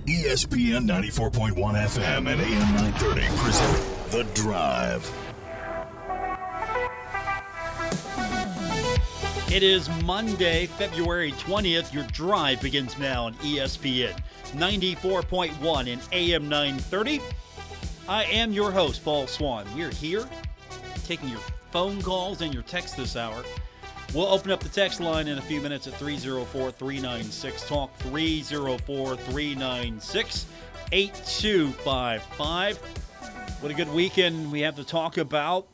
ESPN 94.1 FM and AM 930 present The Drive. It is Monday, February 20th. Your drive begins now on ESPN 94.1 and AM 930. I am your host, Paul Swann. We're here taking your phone calls and your texts this hour. We'll open up the text line in a few minutes at 304-396-TALK, 304-396-8255. What a good weekend we have to talk about.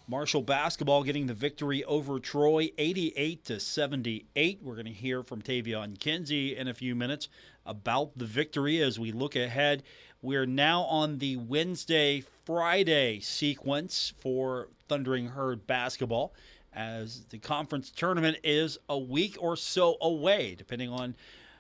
Marshall basketball getting the victory over Troy, 88-78. We're going to hear from Tavion Kinsey in a few minutes about the victory as we look ahead. We're now on the Wednesday-Friday sequence for Thundering Herd basketball, as the conference tournament is a week or so away, depending on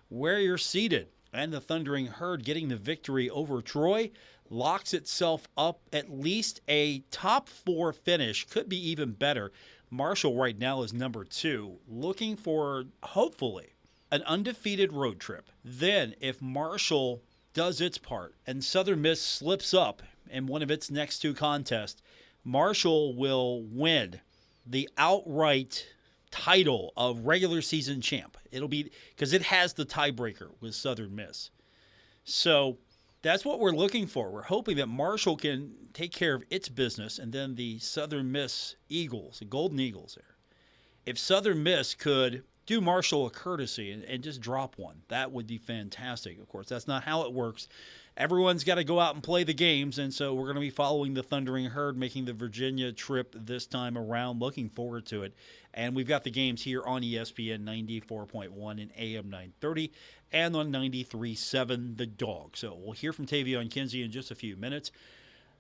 where you're seated. And the Thundering Herd getting the victory over Troy locks itself up at least a top 4 finish, could be even better. Marshall right now is number 2, looking for, hopefully, an undefeated road trip. Then, if Marshall does its part and Southern Miss slips up in one of its next 2 contests, Marshall will win the outright title of regular season champ. It'll be because it has the tiebreaker with Southern Miss. So that's what we're looking for. We're hoping that Marshall can take care of its business, and then the Southern Miss Eagles, the Golden Eagles there. If Southern Miss could do Marshall a courtesy and just drop one, that would be fantastic. Of course, that's not how it works. Everyone's got to go out and play the games, and so we're going to be following the Thundering Herd, making the Virginia trip this time around. Looking forward to it. And we've got the games here on ESPN 94.1 and AM 930 and on 93.7 The Dog. So we'll hear from Tavion Kinsey in just a few minutes.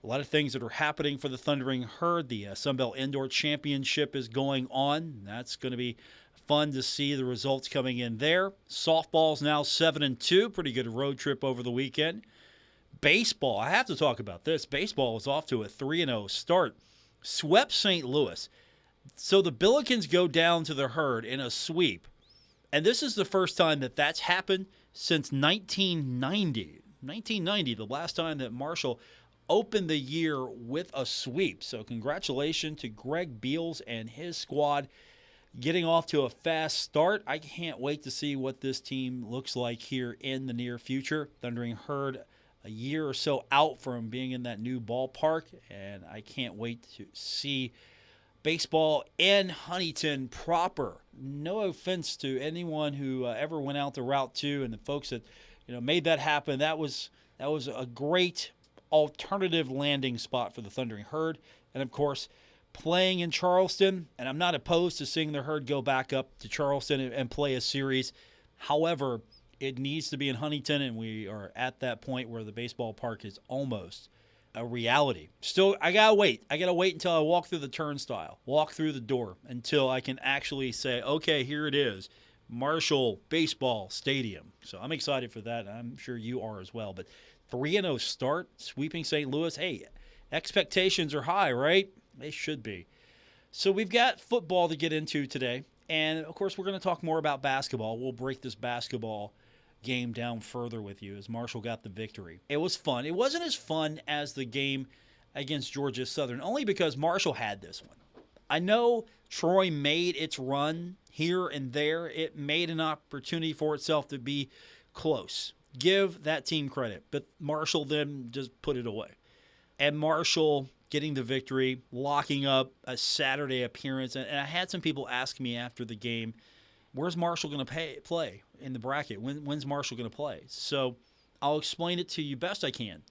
A lot of things that are happening for the Thundering Herd. The Sunbelt Indoor Championship is going on. That's going to be fun to see the results coming in there. Softball's now 7-2. Pretty good road trip over the weekend. Baseball, I have to talk about this. Baseball is off to a 3-0 start. Swept St. Louis. So the Billikens go down to the Herd in a sweep. And this is the first time that that's happened since 1990. 1990, the last time that Marshall opened the year with a sweep. So congratulations to Greg Beals and his squad getting off to a fast start. I can't wait to see what this team looks like here in the near future. Thundering Herd a year or so out from being in that new ballpark, and I can't wait to see baseball in Huntington proper. No offense to anyone who ever went out to Route 2 and the folks that made that happen. That was a great alternative landing spot for the Thundering Herd, and of course playing in Charleston. And I'm not opposed to seeing the Herd go back up to Charleston and play a series. However, it needs to be in Huntington, and we are at that point where the baseball park is almost a reality. Still, I got to wait. I got to wait until I walk through the turnstile, walk through the door, until I can actually say, okay, here it is, Marshall Baseball Stadium. So I'm excited for that. I'm sure you are as well. But 3-0 start, sweeping St. Louis. Hey, expectations are high, right? They should be. So we've got football to get into today. And, of course, we're going to talk more about basketball. We'll break this basketball game down further with you as Marshall got the victory. It was fun. It wasn't as fun as the game against Georgia Southern, only because Marshall had this one. I know Troy made its run here and there. It made an opportunity for itself to be close. Give that team credit. But Marshall then just put it away. And Marshall getting the victory, locking up a Saturday appearance. And I had some people ask me after the game, where's Marshall going to play in the bracket? When's Marshall going to play? So I'll explain it to you best I can.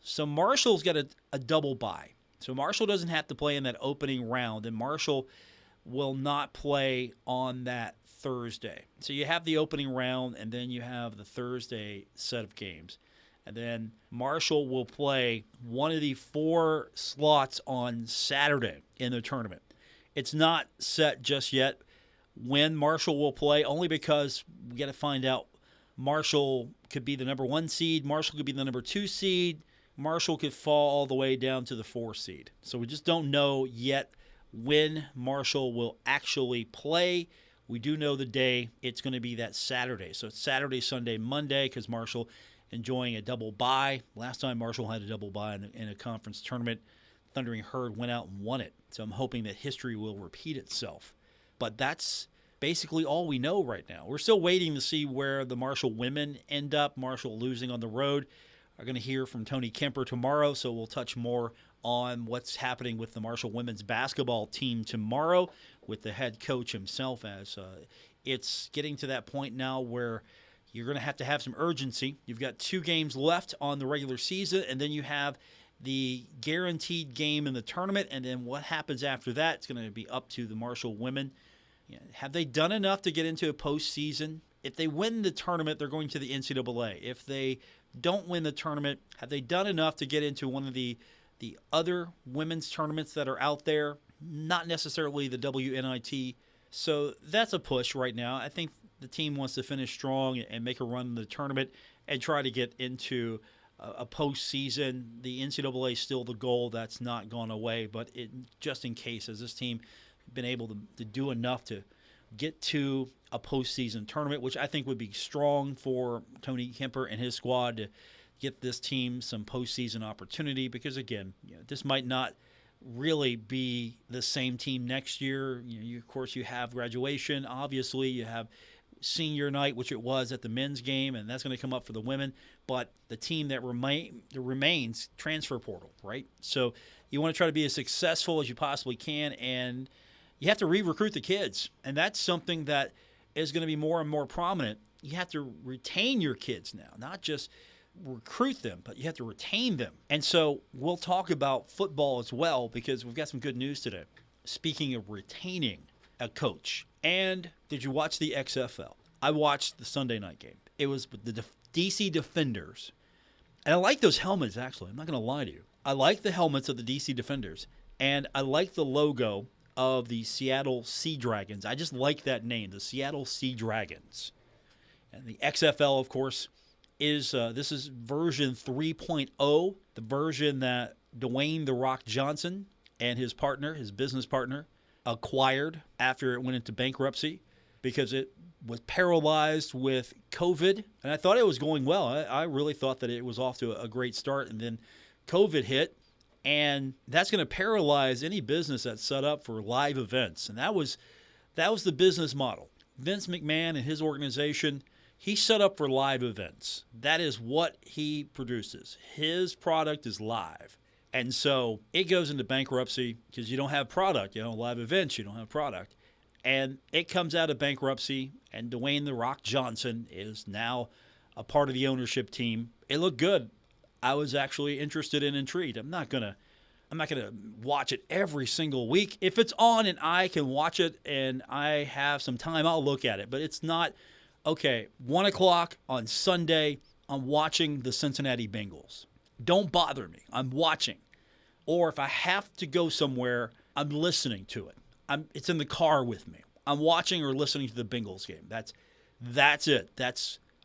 So Marshall's got a double bye. So Marshall doesn't have to play in that opening round, and Marshall will not play on that Thursday. So you have the opening round, and then you have the Thursday set of games. And then Marshall will play one of the 4 slots on Saturday in the tournament. It's not set just yet when Marshall will play, only because we got to find out. Marshall could be the number 1 seed. Marshall could be the number 2 seed. Marshall could fall all the way down to the 4 seed. So we just don't know yet when Marshall will actually play. We do know the day. It's going to be that Saturday. So it's Saturday, Sunday, Monday, because Marshall enjoying a double bye. Last time Marshall had a double bye in a conference tournament, Thundering Herd went out and won it. So I'm hoping that history will repeat itself. But that's basically all we know right now. We're still waiting to see where the Marshall women end up. Marshall losing on the road. We're going to hear from Tony Kemper tomorrow, so we'll touch more on what's happening with the Marshall women's basketball team tomorrow with the head coach himself, as it's getting to that point now where you're going to have some urgency. You've got 2 games left on the regular season, and then you have the guaranteed game in the tournament, and then what happens after that, it's going to be up to the Marshall women. Have they done enough to get into a postseason? If they win the tournament, they're going to the NCAA. If they don't win the tournament, have they done enough to get into one of the other women's tournaments that are out there? Not necessarily the WNIT. So that's a push right now. I think the team wants to finish strong and make a run in the tournament and try to get into a postseason. The NCAA is still the goal. That's not gone away. But just in case, has this team been able to do enough to get to a postseason tournament, which I think would be strong for Tony Kemper and his squad to get this team some postseason opportunity, because, again, this might not really be the same team next year. Of course, you have graduation. Obviously, you have senior night, which it was at the men's game, and that's going to come up for the women. But the team that remains transfer portal, right? So you want to try to be as successful as you possibly can, and you have to re-recruit the kids. And that's something that is going to be more and more prominent. You have to retain your kids now, not just recruit them, but you have to retain them. And so we'll talk about football as well, because we've got some good news today. Speaking of retaining a coach. And did you watch the XFL? I watched the Sunday night game. It was the DC Defenders. And I like those helmets, actually. I'm not going to lie to you. I like the helmets of the DC Defenders. And I like the logo of the Seattle Sea Dragons. I just like that name, the Seattle Sea Dragons. And the XFL, of course, is this is version 3.0, the version that Dwayne "The Rock" Johnson and his partner, his business partner, acquired after it went into bankruptcy because it was paralyzed with COVID. And I thought it was going well. I really thought that it was off to a great start, and then COVID hit, and that's going to paralyze any business that's set up for live events. And that was the business model. Vince McMahon and his organization, he set up for live events. That is what he produces. His product is live. And so it goes into bankruptcy because you don't have product. Live events, you don't have product. And it comes out of bankruptcy, and Dwayne "The Rock" Johnson is now a part of the ownership team. It looked good. I was actually interested and intrigued. I'm not gonna watch it every single week. If it's on and I can watch it and I have some time, I'll look at it. But it's not, okay, 1 o'clock on Sunday, I'm watching the Cincinnati Bengals. Don't bother me. I'm watching. Or if I have to go somewhere, I'm listening to it. It's in the car with me. I'm watching or listening to the Bengals game. That's it.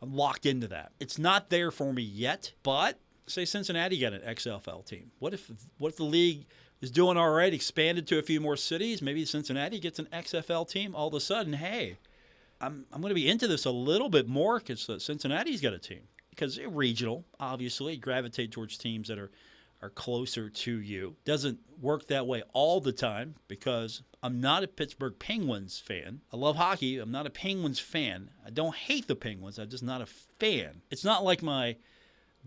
I'm locked into that. It's not there for me yet, but say Cincinnati got an XFL team. What if the league is doing all right, expanded to a few more cities? Maybe Cincinnati gets an XFL team. All of a sudden, hey, I'm going to be into this a little bit more because Cincinnati's got a team. Because they're regional, obviously, gravitate towards teams that are closer to you. Doesn't work that way all the time because I'm not a Pittsburgh Penguins fan. I love hockey. I'm not a Penguins fan. I don't hate the Penguins. I'm just not a fan. It's not like my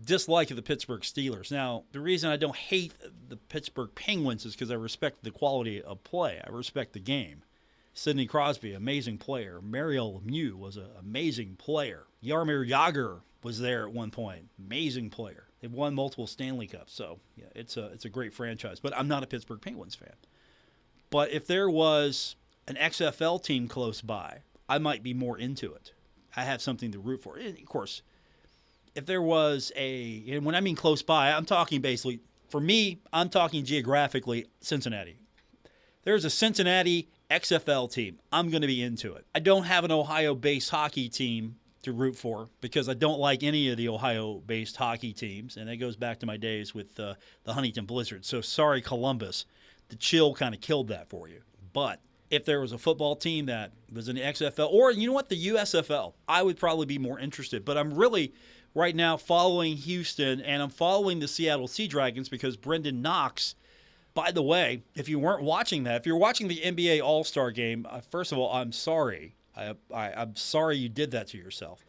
dislike of the Pittsburgh Steelers. Now, the reason I don't hate the Pittsburgh Penguins is because I respect the quality of play. I respect the game. Sidney Crosby, amazing player. Mario Lemieux was an amazing player. Jaromir Jagr was there at one point. Amazing player. They've won multiple Stanley Cups, so yeah, it's a great franchise. But I'm not a Pittsburgh Penguins fan. But if there was an XFL team close by, I might be more into it. I have something to root for. And of course, if there was and when I mean close by, I'm talking basically, for me, I'm talking geographically, Cincinnati. There's a Cincinnati XFL team. I'm going to be into it. I don't have an Ohio-based hockey team to root for because I don't like any of the Ohio-based hockey teams, and that goes back to my days with the Huntington Blizzard. So sorry, Columbus. The chill kind of killed that for you. But if there was a football team that was in the XFL, or you know what, the USFL, I would probably be more interested. But I'm really, right now following Houston, and I'm following the Seattle Sea Dragons because Brendan Knox, by the way, if you weren't watching that, if you're watching the NBA All-Star game, first of all, I'm sorry. I'm sorry you did that to yourself.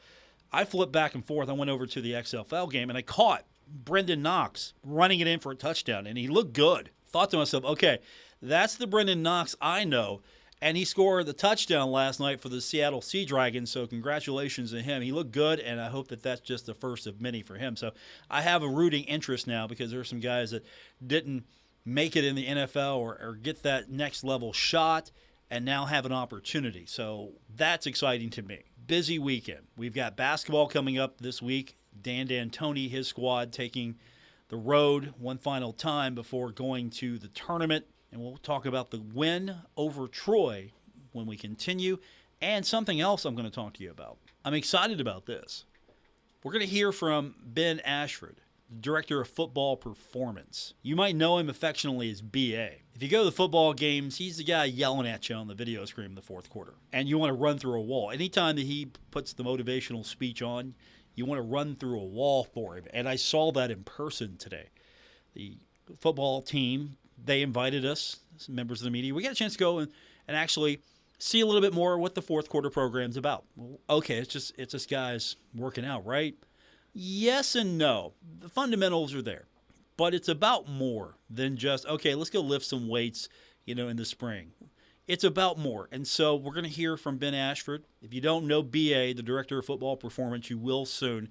I flipped back and forth. I went over to the XFL game, and I caught Brendan Knox running it in for a touchdown, and he looked good. Thought to myself, okay, that's the Brendan Knox I know, and he scored the touchdown last night for the Seattle Sea Dragons, so congratulations to him. He looked good, and I hope that that's just the first of many for him. So I have a rooting interest now because there are some guys that didn't make it in the NFL or get that next level shot and now have an opportunity. So that's exciting to me. Busy weekend. We've got basketball coming up this week. Dan D'Antoni, his squad, taking the road one final time before going to the tournament. And we'll talk about the win over Troy when we continue, and something else I'm going to talk to you about. I'm excited about this. We're going to hear from Ben Ashford, the Director of Football Performance. You might know him affectionately as BA. If you go to the football games, he's the guy yelling at you on the video screen in the fourth quarter, and you want to run through a wall. Anytime that he puts the motivational speech on, you want to run through a wall for him, and I saw that in person today. The football team, they invited us, some members of the media. We got a chance to go and actually see a little bit more what the fourth quarter program's about. Well, okay, it's just guys working out, right? Yes and no. The fundamentals are there. But it's about more than just, okay, let's go lift some weights, in the spring. It's about more. And so we're going to hear from Ben Ashford. If you don't know BA, the Director of Football Performance, you will soon.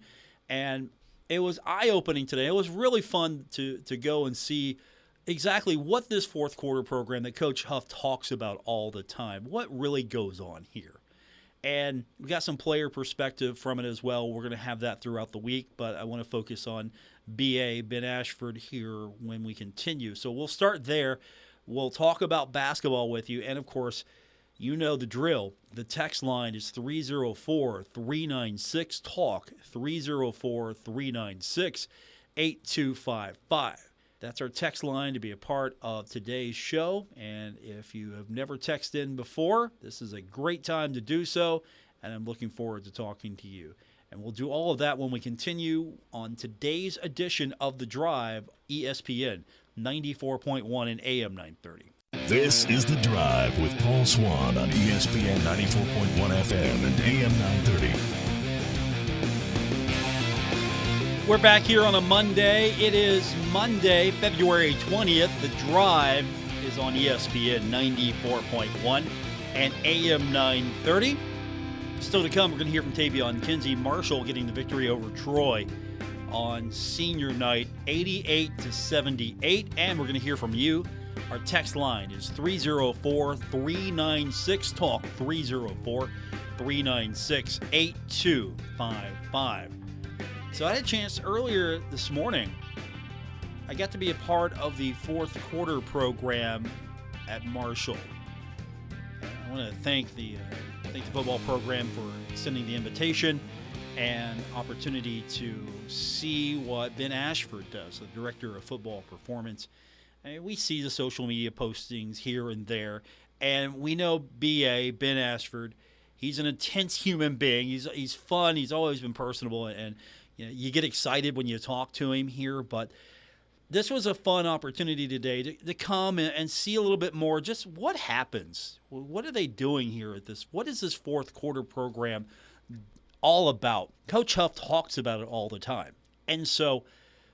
And it was eye-opening today. It was really fun to go and see exactly what this fourth quarter program that Coach Huff talks about all the time, what really goes on here. And we got some player perspective from it as well. We're going to have that throughout the week, but I want to focus on BA, Ben Ashford, here when we continue. So we'll start there. We'll talk about basketball with you. And, of course, you know the drill. The text line is 304-396-TALK, 304-396-8255. That's our text line to be a part of today's show. And if you have never texted in before, this is a great time to do so. And I'm looking forward to talking to you. And we'll do all of that when we continue on today's edition of The Drive, ESPN 94.1 and AM 930. This is The Drive with Paul Swann on ESPN 94.1 FM and AM 930. We're back here on a Monday. It is Monday, February 20th. The Drive is on ESPN 94.1 and AM 930. Still to come, we're going to hear from Tavion Kinsey. Marshall getting the victory over Troy on senior night, 88-78. And we're going to hear from you. Our text line is 304-396-TALK, 304-396-8255. So I had a chance earlier this morning. I got to be a part of the fourth quarter program at Marshall. I want to thank the football program for extending the invitation and opportunity to see what Ben Ashford does, the Director of Football Performance. And we see the social media postings here and there, and we know BA, Ben Ashford, he's an intense human being. He's fun. He's always been personable, and you get excited when you talk to him here. But this was a fun opportunity today to come and see a little bit more just what happens. What are they doing here at this? What is this fourth quarter program all about? Coach Huff talks about it all the time. And so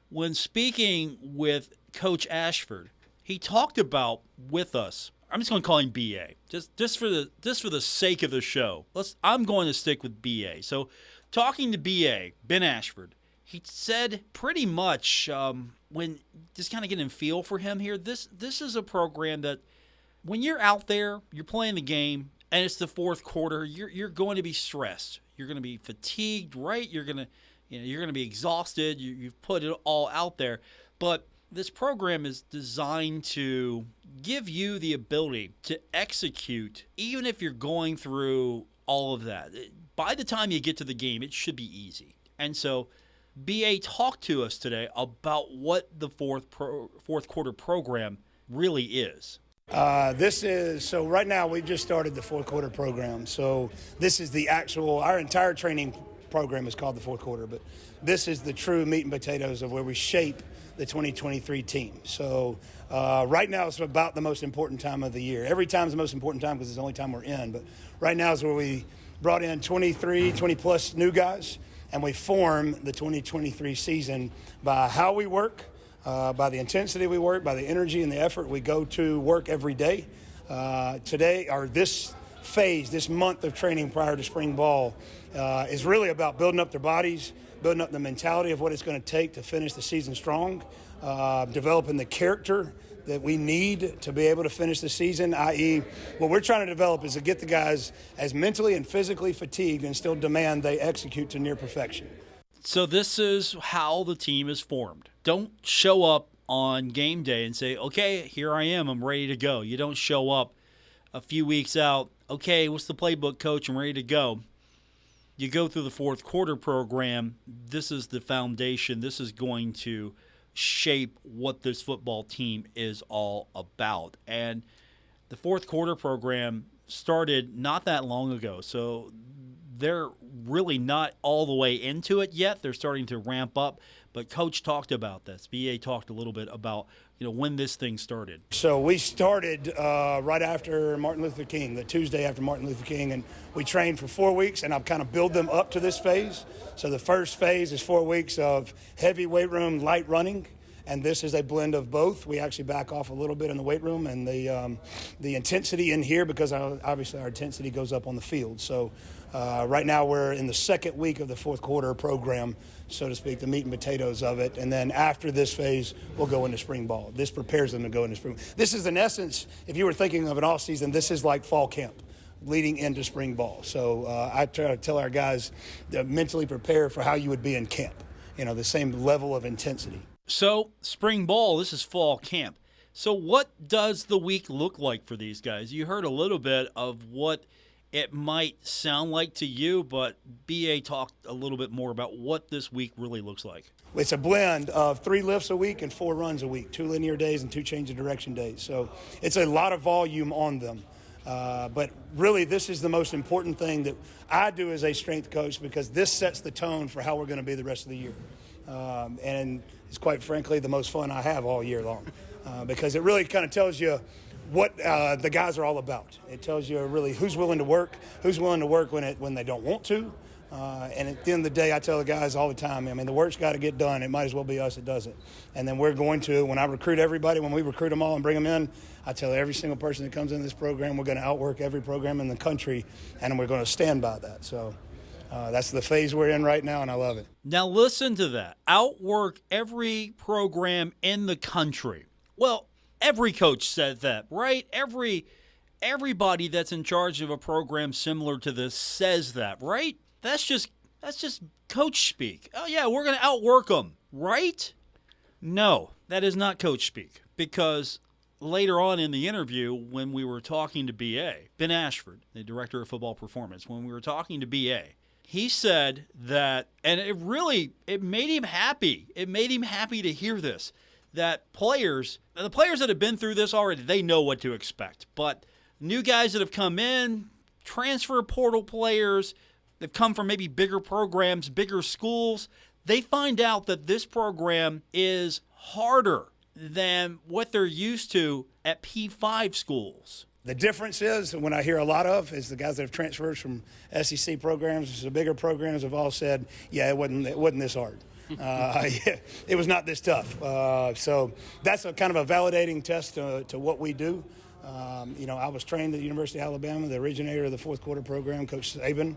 when speaking with Coach Ashford, he talked about with us, I'm just going to call him BA, just for the sake of the show. I'm going to stick with BA. So talking to BA, Ben Ashford, he said pretty much when just kind of getting a feel for him here, this is a program that when you're out there, you're playing the game, and it's the fourth quarter, you're going to be stressed. You're going to be fatigued, right? You're going to be exhausted. You've put it all out there. But this program is designed to give you the ability to execute, even if you're going through all of that. By the time you get to the game, it should be easy. And so BA talked to us today about what the fourth quarter program really is. So right now we just started the fourth quarter program. So this is our entire training program is called the fourth quarter, but this is the true meat and potatoes of where we shape the 2023 team. So right now it's about the most important time of the year. Every time is the most important time because it's the only time we're in, but right now is where we brought in 20-plus new guys, and we form the 2023 season by how we work, by the intensity we work, by the energy and the effort we go to work every day. Today, or this phase, this month of training prior to spring ball is really about building up their bodies, building up the mentality of what it's going to take to finish the season strong, developing the character that we need to be able to finish the season, i.e. what we're trying to develop is to get the guys as mentally and physically fatigued and still demand they execute to near perfection. So this is how the team is formed. Don't show up on game day and say, okay, here I am, I'm ready to go. You don't show up a few weeks out, okay, what's the playbook, coach, I'm ready to go. You go through the fourth quarter program. This is the foundation. This is going to shape what this football team is all about. And the fourth quarter program started not that long ago, so they're really not all the way into it yet. They're starting to ramp up, but Coach talked about this. BA talked a little bit about when this thing started. So we started right after Martin Luther King, the Tuesday after Martin Luther King, and we trained for 4 weeks, and I've kind of built them up to this phase. So the first phase is 4 weeks of heavy weight room, light running, and this is a blend of both. We actually back off a little bit in the weight room and the intensity in here because obviously our intensity goes up on the field. So right now we're in the second week of the fourth quarter program, so to speak, the meat and potatoes of it. And then after this phase, we'll go into spring ball. This prepares them to go into spring. This is, in essence, if you were thinking of an off season, this is like fall camp leading into spring ball. So I try to tell our guys to mentally prepare for how you would be in camp, the same level of intensity. So spring ball, this is fall camp. So what does the week look like for these guys? You heard a little bit of what it might sound like to you, but BA talked a little bit more about what this week really looks like. It's a blend of 3 lifts a week and 4 runs a week, 2 linear days and 2 change of direction days. So it's a lot of volume on them. But really, this is the most important thing that I do as a strength coach because this sets the tone for how we're going to be the rest of the year. And it's quite frankly the most fun I have all year long because it really kind of tells you what the guys are all about. It tells you really who's willing to work when they don't want to. And at the end of the day, I tell the guys all the time, the work's got to get done. It might as well be us that does it. And then we're going to, when I recruit everybody, when we recruit them all and bring them in, I tell every single person that comes in this program, we're going to outwork every program in the country, and we're going to stand by that. So that's the phase we're in right now, and I love it. Now listen to that. Outwork every program in the country. Well, every coach said that, right? Everybody that's in charge of a program similar to this says that, right? That's just coach speak. Oh, yeah, we're going to outwork them, right? No, that is not coach speak because later on in the interview when we were talking to BA, Ben Ashford, the director of football performance, when we were talking to BA, he said that, and it made him happy. It made him happy to hear this, that the players that have been through this already, they know what to expect. But new guys that have come in, transfer portal players, they've come from maybe bigger programs, bigger schools, they find out that this program is harder than what they're used to at P5 schools. The difference is, when I hear a lot of, is the guys that have transferred from SEC programs to bigger programs have all said, yeah, it wasn't this hard. It was not this tough. So that's a kind of a validating test to what we do. I was trained at the University of Alabama, the originator of the fourth quarter program, Coach Saban.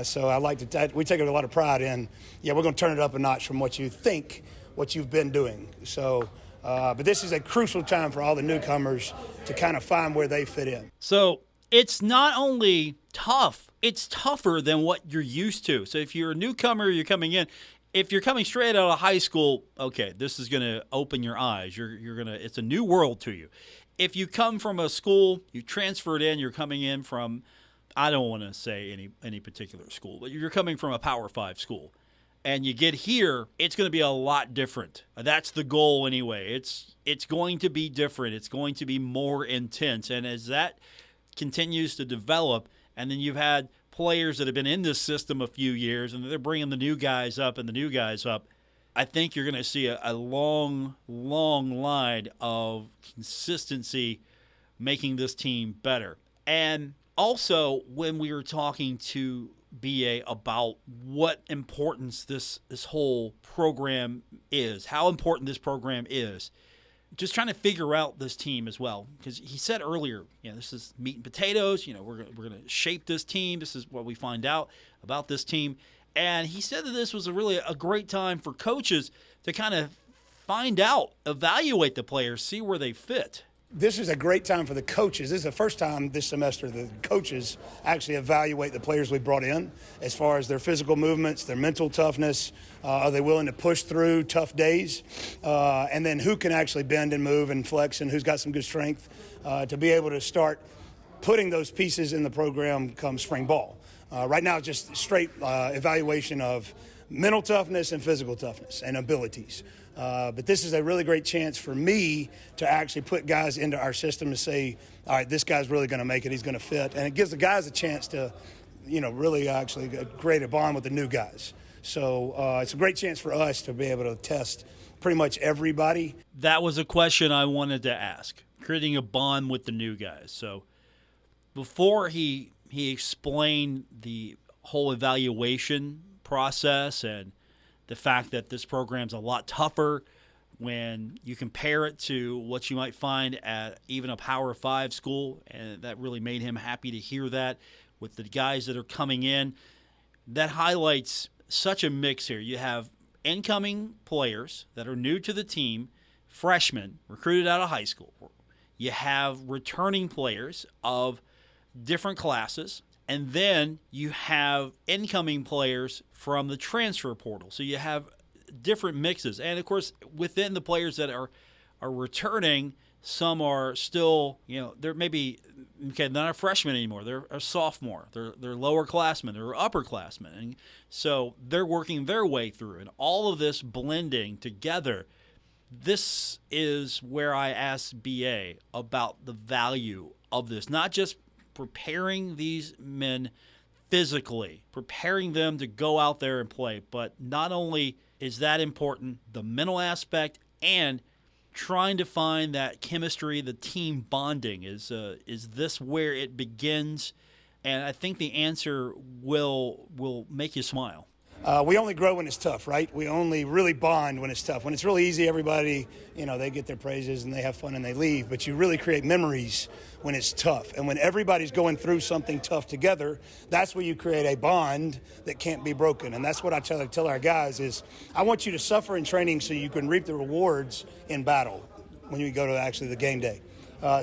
So I like to we take a lot of pride in, we're going to turn it up a notch from what you think, what you've been doing. So, but this is a crucial time for all the newcomers to kind of find where they fit in. So it's not only tough, it's tougher than what you're used to. So if you're a newcomer, you're coming in. If you're coming straight out of high school, okay, this is going to open your eyes. It's a new world to you. If you come from a school, you transferred in, you're coming in from, I don't want to say any particular school, but you're coming from a Power 5 school, and you get here, it's going to be a lot different. That's the goal anyway. It's going to be different. It's going to be more intense, and as that continues to develop, and then you've had players that have been in this system a few years, and they're bringing the new guys up and the new guys up, I think you're going to see a long, long line of consistency making this team better. And also, when we were talking to BA about what importance this whole program is, how important this program is, just trying to figure out this team as well. Because he said earlier, this is meat and potatoes. We're going to shape this team. This is what we find out about this team. And he said that this was a great time for coaches to kind of find out, evaluate the players, see where they fit. This is a great time for the coaches. This is the first time this semester the coaches actually evaluate the players we brought in as far as their physical movements, their mental toughness. Are they willing to push through tough days? And then who can actually bend and move and flex and who's got some good strength to be able to start putting those pieces in the program come spring ball. Right now, it's just straight evaluation of mental toughness and physical toughness and abilities. But this is a really great chance for me to actually put guys into our system to say, all right, this guy's really going to make it. He's going to fit. And it gives the guys a chance to, really actually create a bond with the new guys. So it's a great chance for us to be able to test pretty much everybody. That was a question I wanted to ask, creating a bond with the new guys. So before he explained the whole evaluation process and the fact that this program's a lot tougher when you compare it to what you might find at even a Power 5 school, and that really made him happy to hear that with the guys that are coming in. That highlights such a mix here. You have incoming players that are new to the team, freshmen recruited out of high school. You have returning players of different classes, and then you have incoming players from the transfer portal. So you have different mixes. And, of course, within the players that are returning, some are still, they're maybe, they're not a freshman anymore. They're a sophomore. They're lower classmen. They're upperclassmen. And so they're working their way through. And all of this blending together, this is where I asked BA about the value of this, not just preparing these men physically, preparing them to go out there and play. But not only is that important, the mental aspect and trying to find that chemistry, the team bonding. Is this where it begins? And I think the answer will make you smile. We only grow when it's tough, right? We only really bond when it's tough. When it's really easy, everybody, they get their praises and they have fun and they leave. But you really create memories when it's tough. And when everybody's going through something tough together, that's where you create a bond that can't be broken. And that's what I tell our guys is, I want you to suffer in training so you can reap the rewards in battle when you go to actually the game day.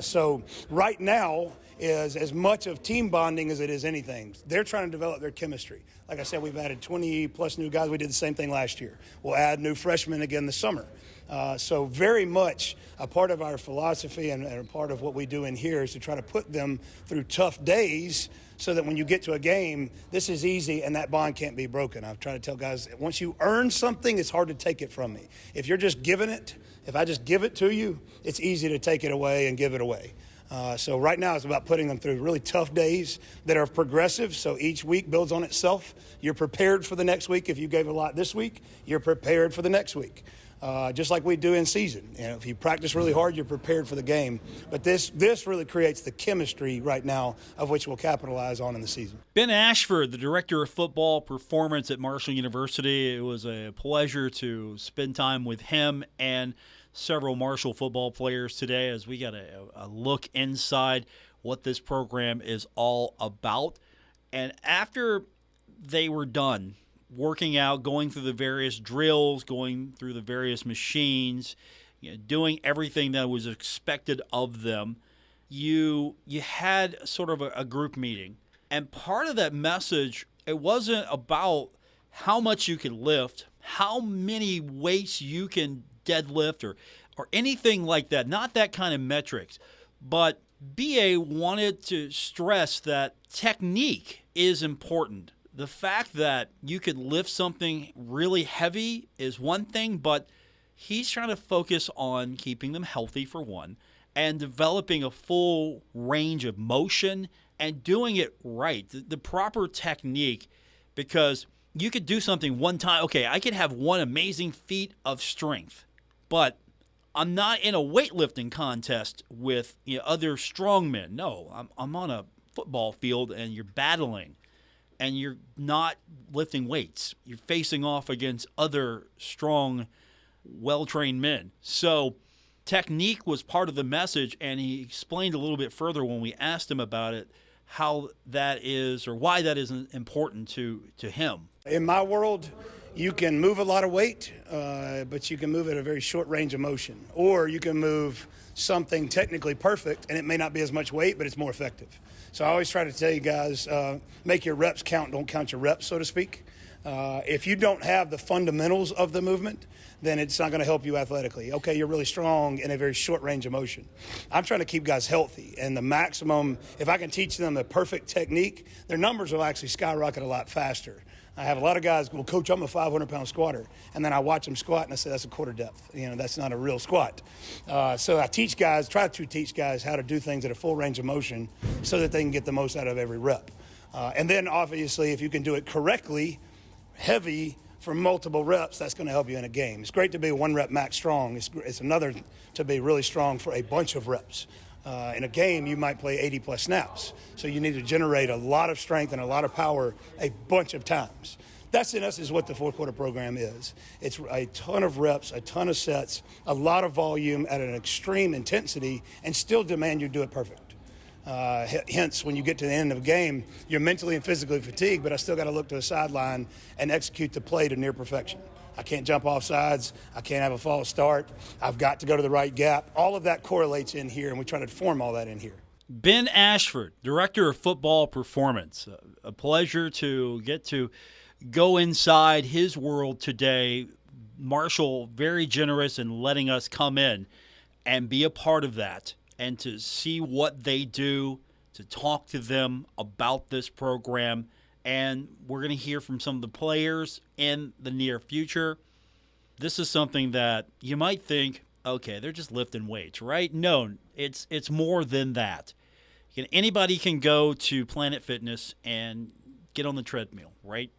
So right now is as much of team bonding as it is anything. They're trying to develop their chemistry. Like I said, we've added 20-plus new guys. We did the same thing last year. We'll add new freshmen again this summer. So very much a part of our philosophy and a part of what we do in here is to try to put them through tough days so that when you get to a game, this is easy and that bond can't be broken. I've tried to tell guys, once you earn something, it's hard to take it from me. If you're just giving it, if I just give it to you, it's easy to take it away and give it away. So right now it's about putting them through really tough days that are progressive, so each week builds on itself. You're prepared for the next week. If you gave a lot this week, you're prepared for the next week. Just like we do in season. If you practice really hard, you're prepared for the game. But this really creates the chemistry right now of which we'll capitalize on in the season. Ben Ashford, the Director of Football Performance at Marshall University. It was a pleasure to spend time with him and several Marshall football players today as we got a look inside what this program is all about. And after they were done working out, going through the various drills, going through the various machines, doing everything that was expected of them, you had sort of a group meeting. And part of that message, it wasn't about how much you can lift, how many weights you can deadlift or anything like that, not that kind of metrics. But BA wanted to stress that technique is important. The fact that you could lift something really heavy is one thing, but he's trying to focus on keeping them healthy for one and developing a full range of motion and doing it right, the proper technique, because you could do something one time. Okay, I could have one amazing feat of strength, but I'm not in a weightlifting contest with other strongmen. No, I'm on a football field and you're battling and you're not lifting weights. You're facing off against other strong, well-trained men. So technique was part of the message, and he explained a little bit further when we asked him about it, how that is or why that is important to him. In my world, you can move a lot of weight, but you can move at a very short range of motion. Or you can move something technically perfect, and it may not be as much weight, but it's more effective. So I always try to tell you guys, make your reps count, don't count your reps, so to speak. If you don't have the fundamentals of the movement, then it's not going to help you athletically. Okay, you're really strong in a very short range of motion. I'm trying to keep guys healthy, and the maximum, if I can teach them the perfect technique, their numbers will actually skyrocket a lot faster. I have a lot of guys, well, Coach, I'm a 500-pound squatter. And then I watch them squat, and I say, that's a quarter depth. That's not a real squat. So I try to teach guys how to do things at a full range of motion so that they can get the most out of every rep. And then, obviously, if you can do it correctly, heavy for multiple reps, that's going to help you in a game. It's great to be one rep max strong. It's another to be really strong for a bunch of reps. In a game, you might play 80-plus snaps. So you need to generate a lot of strength and a lot of power a bunch of times. That's, in essence, what the fourth-quarter program is. It's a ton of reps, a ton of sets, a lot of volume at an extreme intensity, and still demand you do it perfect. Hence, when you get to the end of a game, you're mentally and physically fatigued, but I still got to look to the sideline and execute the play to near perfection. I can't jump off sides. I can't have a false start. I've got to go to the right gap. All of that correlates in here, and we try to form all that in here. Ben Ashford, Director of Football Performance. A pleasure to get to go inside his world today. Marshall, very generous in letting us come in and be a part of that and to see what they do, to talk to them about this program. And we're going to hear from some of the players in the near future. This is something that you might think, okay, they're just lifting weights, right? No, it's more than that. Anybody can go to Planet Fitness and get on the treadmill, right?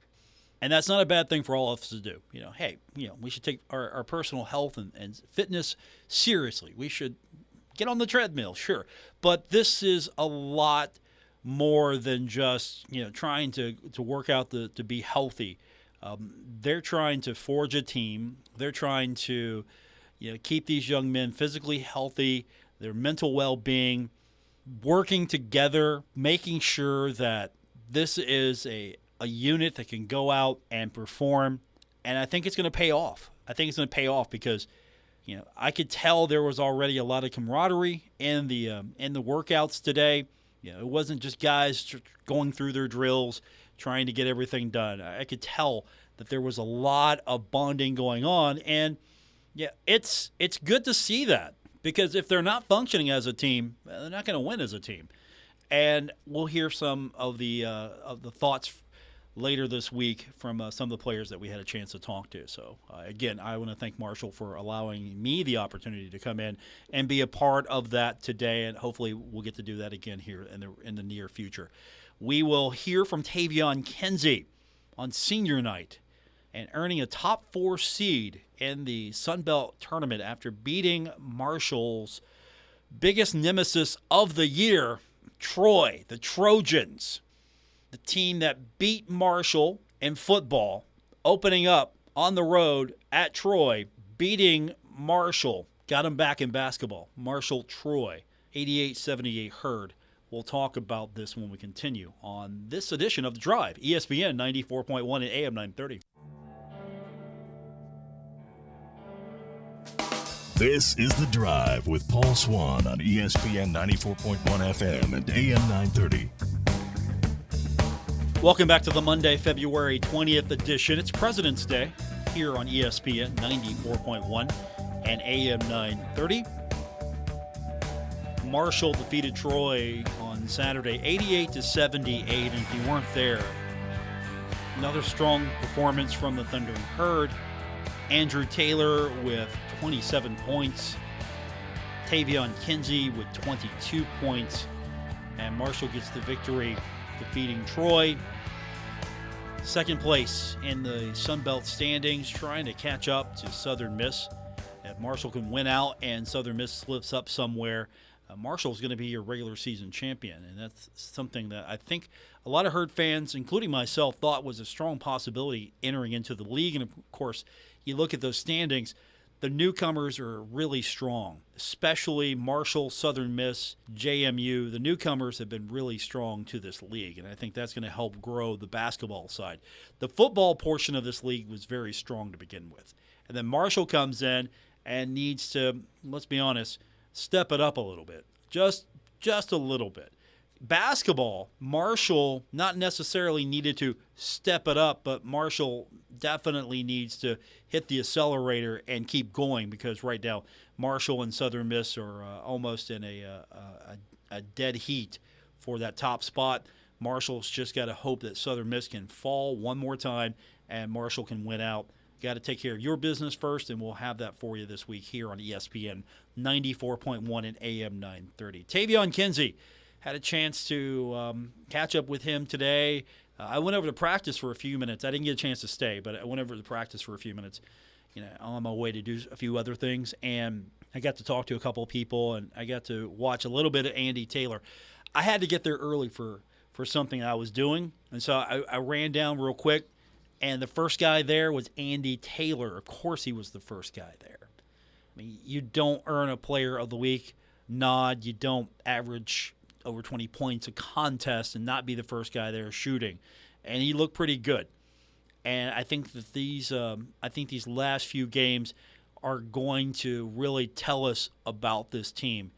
And that's not a bad thing for all of us to do. We should take our personal health and fitness seriously. We should get on the treadmill, sure. But this is a lot more than just trying to work out to be healthy. They're trying to forge a team. They're trying to keep these young men physically healthy, their mental well-being, working together, making sure that this is a unit that can go out and perform. And I think it's going to pay off. I think it's going to pay off because I could tell there was already a lot of camaraderie in the workouts today. It wasn't just guys going through their drills, trying to get everything done. I could tell that there was a lot of bonding going on, and it's good to see that because if they're not functioning as a team, they're not going to win as a team. And we'll hear some of the thoughts later this week from some of the players that we had a chance to talk to. So, again, I want to thank Marshall for allowing me the opportunity to come in and be a part of that today, and hopefully we'll get to do that again here in the near future. We will hear from Tavion Kinsey on senior night and earning a top 4 seed in the Sun Belt tournament after beating Marshall's biggest nemesis of the year, Troy, the Trojans. The team that beat Marshall in football, opening up on the road at Troy, beating Marshall, got them back in basketball. Marshall-Troy, 88-78 Herd. We'll talk about this when we continue on this edition of The Drive, ESPN 94.1 and AM 930. This is The Drive with Paul Swann on ESPN 94.1 FM and AM 930. Welcome back to the Monday, February 20th edition. It's President's Day here on ESPN 94.1 and AM 930. Marshall defeated Troy on Saturday 88-78, and if you weren't there, another strong performance from the Thundering Herd. Andrew Taylor with 27 points. Tavion Kinsey with 22 points. and Marshall gets the victory, defeating Troy. Second place in the Sun Belt standings, trying to catch up to Southern Miss. If Marshall can win out and Southern Miss slips up somewhere, Marshall's going to be your regular season champion, and that's something that I think a lot of Herd fans, including myself, thought was a strong possibility entering into the league. And, of course, you look at those standings, the newcomers are really strong, especially Marshall, Southern Miss, JMU. The newcomers have been really strong to this league, and I think that's going to help grow the basketball side. The football portion of this league was very strong to begin with. And then Marshall comes in and needs to, let's be honest, step it up a little bit, just a little bit. Basketball, Marshall not necessarily needed to step it up, but Marshall definitely needs to hit the accelerator and keep going, because right now Marshall and Southern Miss are almost in a dead heat for that top spot. Marshall's just got to hope that Southern Miss can fall one more time and Marshall can win out. Got to take care of your business first, and we'll have that for you this week here on ESPN 94.1 and AM 930. Tavion Kinsey, had a chance to catch up with him today. I went over to practice for a few minutes. I didn't get a chance to stay, but I went over to practice for a few minutes, on my way to do a few other things. And I got to talk to a couple of people, and I got to watch a little bit of Andy Taylor. I had to get there early for something I was doing, and so I ran down real quick. And the first guy there was Andy Taylor. Of course he was the first guy there. I mean, you don't earn a Player of the Week nod. You don't average over 20 points a contest and not be the first guy there shooting. And he looked pretty good. And I think that these last few games are going to really tell us about this team.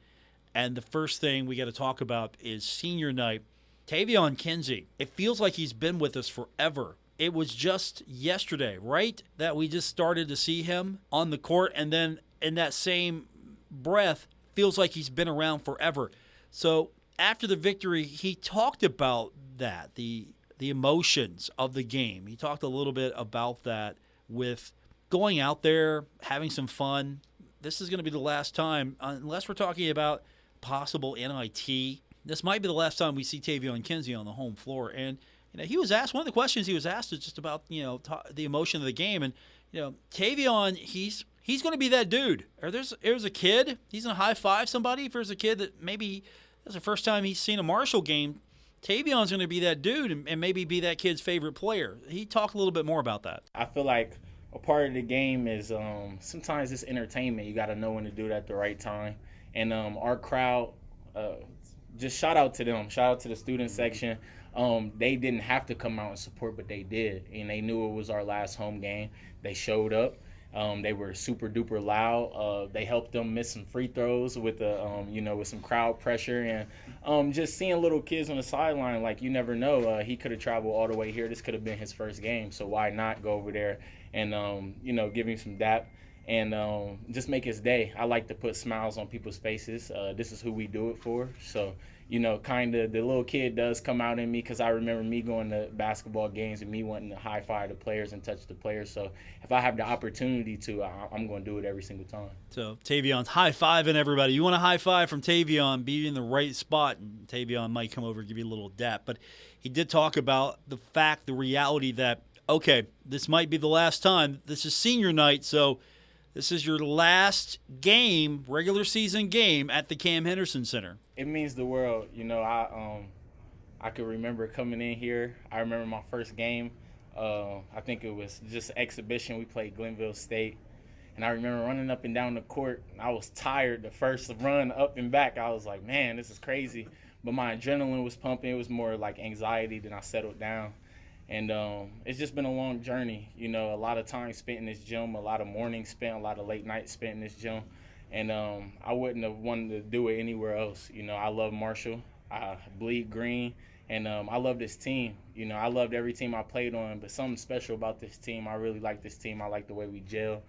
And the first thing we got to talk about is senior night. Tavion Kinsey, it feels like he's been with us forever. It was just yesterday, right, that we just started to see him on the court, and then in that same breath, feels like he's been around forever. So after the victory, he talked about that, the emotions of the game. He talked a little bit about that with going out there, having some fun. This is going to be the last time, unless we're talking about possible NIT, this might be the last time we see Tavion Kinsey on the home floor. And he was asked, one of the questions he was asked is just about, the emotion of the game. And, Tavion, he's going to be that dude. Or there's a kid, he's going to high-five somebody. If there's a kid that maybe that's the first time he's seen a Marshall game, Tavion's going to be that dude and maybe be that kid's favorite player. He talked a little bit more about that. I feel like a part of the game is sometimes it's entertainment. You got to know when to do it at the right time. And our crowd, just shout out to them. Shout out to the student section. They didn't have to come out and support, but they did, and they knew it was our last home game. They showed up. They were super duper loud. They helped them miss some free throws with with some crowd pressure, and just seeing little kids on the sideline. Like, you never know. He could have traveled all the way here. This could have been his first game, so why not go over there and give him some dap and just make his day. I like to put smiles on people's faces. This is who we do it for. So, kind of the little kid does come out in me, because I remember me going to basketball games and me wanting to high-five the players and touch the players. So if I have the opportunity to, I'm going to do it every single time. So Tavion's high-fiving everybody. You want a high-five from Tavion, be in the right spot, and Tavion might come over and give you a little dap. But he did talk about the reality that, okay, this might be the last time. This is senior night, so this is your last game, regular season game, at the Cam Henderson Center. It means the world. I could remember coming in here. I remember my first game. I think it was just an exhibition. We played Glenville State. And I remember running up and down the court. I was tired the first run up and back. I was like, man, this is crazy. But my adrenaline was pumping. It was more like anxiety. Then I settled down. And it's just been a long journey. A lot of time spent in this gym, a lot of mornings spent, a lot of late nights spent in this gym. And I wouldn't have wanted to do it anywhere else. I love Marshall. I bleed green. And I love this team. I loved every team I played on. But something special about this team, I really like this team. I like the way we gel.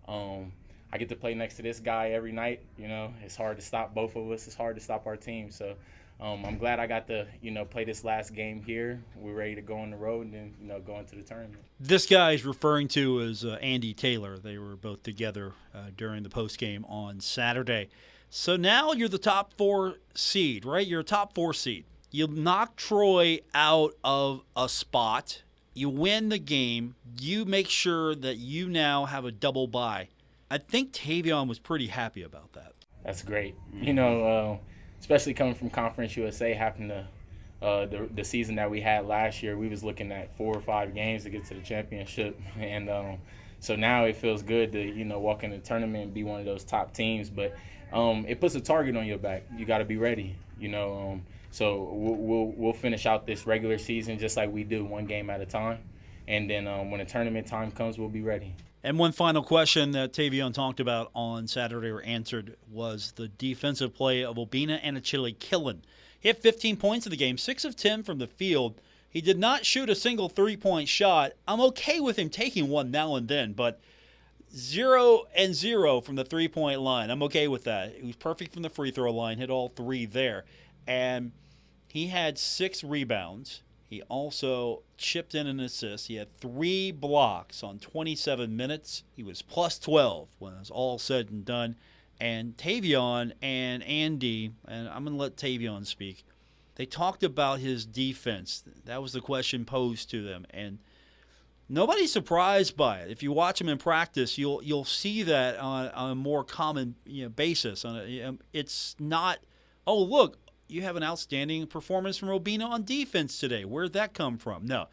I get to play next to this guy every night. It's hard to stop both of us. It's hard to stop our team. So I'm glad I got to, play this last game here. We're ready to go on the road and then, go into the tournament. This guy is referring to as Andy Taylor. They were both together during the postgame on Saturday. So now you're the top 4 seed, right? You're a top 4 seed. You knock Troy out of a spot. You win the game. You make sure that you now have a double bye. I think Tavion was pretty happy about that. That's great. You know, especially coming from Conference USA, having the season that we had last year, we was looking at 4 or 5 games to get to the championship. And so now it feels good to, you know, walk in the tournament and be one of those top teams. But it puts a target on your back. You got to be ready, you know. So we'll finish out this regular season just like we do, one game at a time. And then when the tournament time comes, we'll be ready. And one final question that Tavion talked about on Saturday or answered was the defensive play of Obinna and Achille Killen. He had 15 points in the game, 6 of 10 from the field. He did not shoot a single three-point shot. I'm okay with him taking one now and then, but 0 and 0 from the three-point line. I'm okay with that. He was perfect from the free throw line, hit all 3 there. And he had 6 rebounds. He also chipped in an assist. He had 3 blocks on 27 minutes. He was plus 12 when it was all said and done. And Tavion and Andy, and I'm going to let Tavion speak, they talked about his defense. That was the question posed to them. And nobody's surprised by it. If you watch him in practice, you'll see that on a more common basis. It's not, oh, look, you have an outstanding performance from Obinna on defense today. Where'd that come from? No.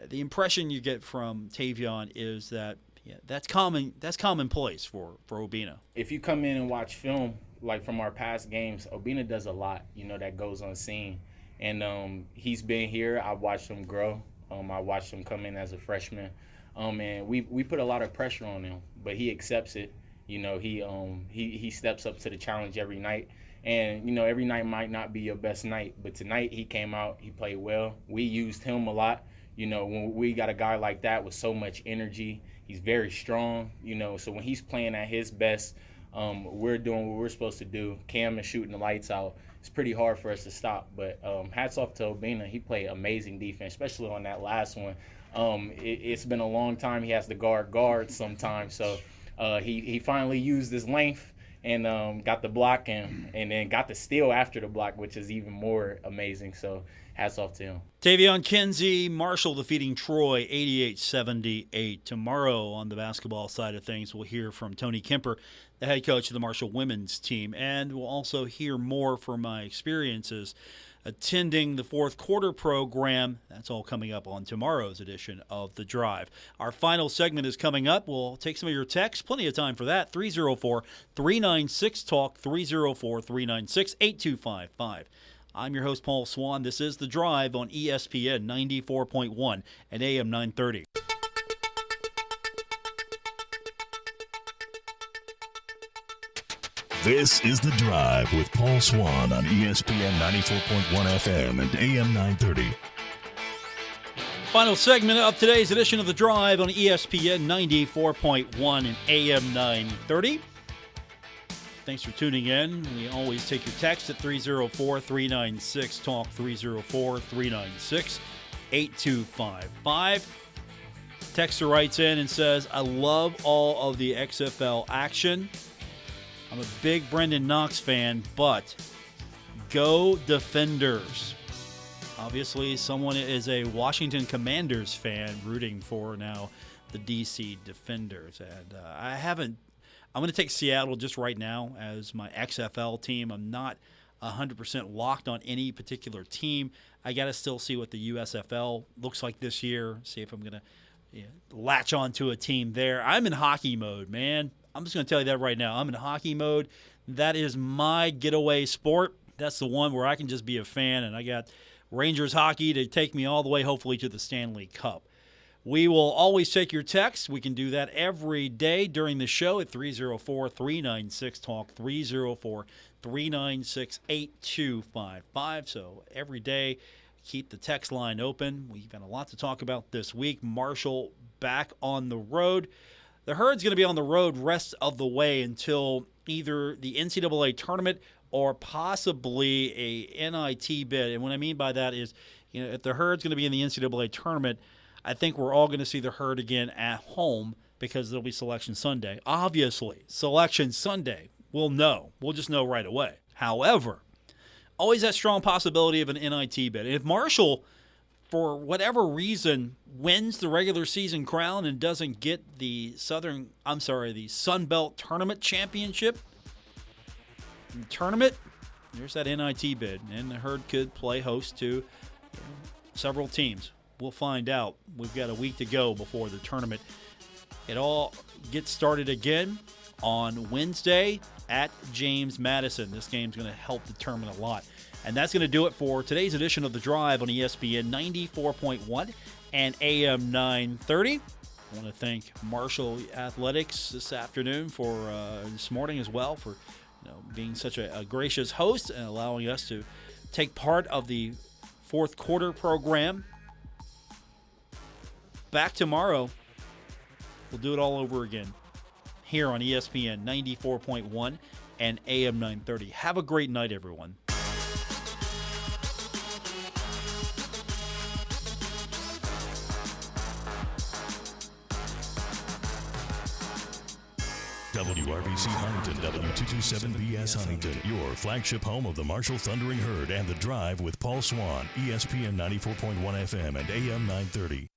The impression you get from Tavion is that that's commonplace for Obinna. If you come in and watch film, like from our past games, Obinna does a lot, that goes unseen. And he's been here. I've watched him grow. I watched him come in as a freshman. And we put a lot of pressure on him, but he accepts it. He steps up to the challenge every night. And, every night might not be your best night, but tonight he came out, he played well. We used him a lot. When we got a guy like that with so much energy, he's very strong, so when he's playing at his best, we're doing what we're supposed to do. Cam is shooting the lights out. It's pretty hard for us to stop, but hats off to Obinna. He played amazing defense, especially on that last one. It's been a long time. He has to guard sometimes, so he finally used his length and got the block and then got the steal after the block, which is even more amazing. So hats off to him. Tavion Kinsey, Marshall defeating Troy 88-78. Tomorrow on the basketball side of things, we'll hear from Tony Kemper, the head coach of the Marshall women's team, and we'll also hear more from my experiences attending the fourth quarter program. That's all coming up on tomorrow's edition of The Drive. Our final segment is coming up. We'll take some of your texts. Plenty of time for that. 304-396-TALK, 304-396-8255. I'm your host, Paul Swann. This is The Drive on ESPN 94.1 and AM 930. This is The Drive with Paul Swann on ESPN 94.1 FM and AM 930. Final segment of today's edition of The Drive on ESPN 94.1 and AM 930. Thanks for tuning in. We always take your text at 304-396-TALK, 304-396-8255. Texter writes in and says, I love all of the XFL action. I'm a big Brendan Knox fan, but go Defenders. Obviously, someone is a Washington Commanders fan rooting for now the DC Defenders. And I'm going to take Seattle just right now as my XFL team. I'm not 100% locked on any particular team. I got to still see what the USFL looks like this year, see if I'm going to latch onto a team there. I'm in hockey mode, man. I'm just going to tell you that right now. I'm in hockey mode. That is my getaway sport. That's the one where I can just be a fan, and I got Rangers hockey to take me all the way, hopefully, to the Stanley Cup. We will always take your texts. We can do that every day during the show at 304-396-TALK, 304-396-8255. So every day, keep the text line open. We've got a lot to talk about this week. Marshall back on the road. The Herd's going to be on the road rest of the way until either the NCAA tournament or possibly a NIT bid. And what I mean by that is, if the Herd's going to be in the NCAA tournament, I think we're all going to see the Herd again at home because there'll be Selection Sunday. Obviously, Selection Sunday. we'll know. We'll just know right away. However, always that strong possibility of an NIT bid. If Marshall, for whatever reason, wins the regular season crown and doesn't get the Sun Belt Tournament Championship tournament, there's that NIT bid, and the Herd could play host to several teams. We'll find out. We've got a week to go before the tournament. It all gets started again on Wednesday at James Madison. This game's going to help determine a lot. And that's going to do it for today's edition of The Drive on ESPN 94.1 and AM 930. I want to thank Marshall Athletics this morning as well for being such a gracious host and allowing us to take part of the fourth quarter program. Back tomorrow. We'll do it all over again here on ESPN 94.1 and AM 930. Have a great night, everyone. WRBC Huntington, W227BS Huntington, your flagship home of the Marshall Thundering Herd and The Drive with Paul Swann, ESPN 94.1 FM and AM 930.